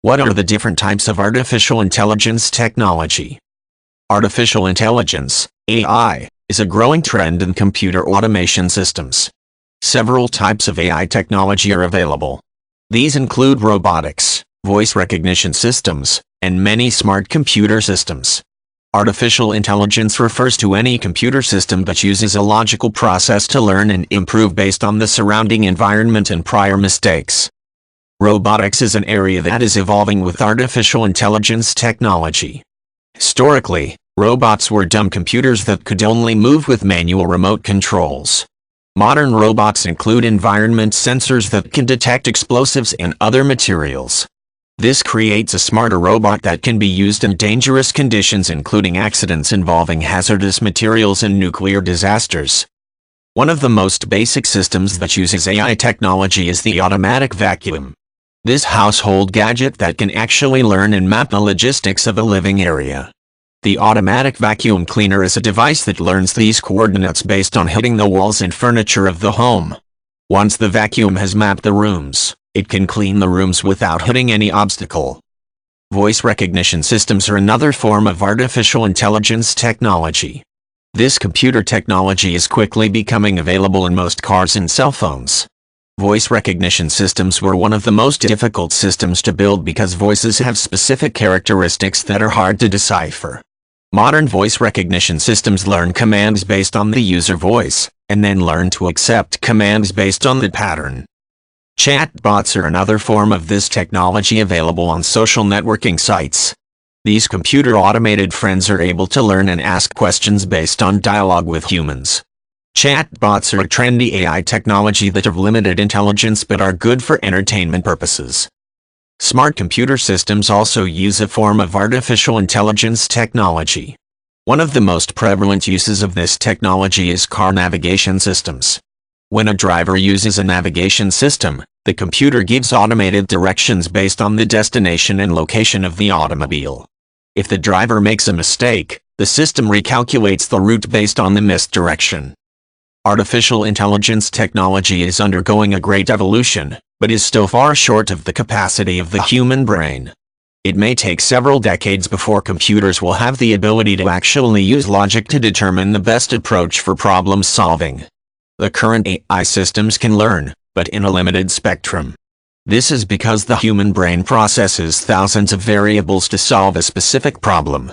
What are the different types of artificial intelligence technology? Artificial intelligence, AI, is a growing trend in computer automation systems. Several types of AI technology are available. These include robotics, voice recognition systems, and many smart computer systems. Artificial intelligence refers to any computer system that uses a logical process to learn and improve based on the surrounding environment and prior mistakes. Robotics is an area that is evolving with artificial intelligence technology. Historically, robots were dumb computers that could only move with manual remote controls. Modern robots include environment sensors that can detect explosives and other materials. This creates a smarter robot that can be used in dangerous conditions, including accidents involving hazardous materials and nuclear disasters. One of the most basic systems that uses AI technology is the automatic vacuum. This household gadget that can actually learn and map the logistics of a living area. The automatic vacuum cleaner is a device that learns these coordinates based on hitting the walls and furniture of the home. Once the vacuum has mapped the rooms, it can clean the rooms without hitting any obstacle. Voice recognition systems are another form of artificial intelligence technology. This computer technology is quickly becoming available in most cars and cell phones. Voice recognition systems were one of the most difficult systems to build because voices have specific characteristics that are hard to decipher. Modern voice recognition systems learn commands based on the user voice, and then learn to accept commands based on the pattern. Chatbots are another form of this technology available on social networking sites. These computer automated friends are able to learn and ask questions based on dialogue with humans. Chatbots are a trendy AI technology that have limited intelligence but are good for entertainment purposes. Smart computer systems also use a form of artificial intelligence technology. One of the most prevalent uses of this technology is car navigation systems. When a driver uses a navigation system, the computer gives automated directions based on the destination and location of the automobile. If the driver makes a mistake, the system recalculates the route based on the missed direction. Artificial intelligence technology is undergoing a great evolution, but is still far short of the capacity of the human brain. It may take several decades before computers will have the ability to actually use logic to determine the best approach for problem solving. The current AI systems can learn, but in a limited spectrum. This is because the human brain processes thousands of variables to solve a specific problem,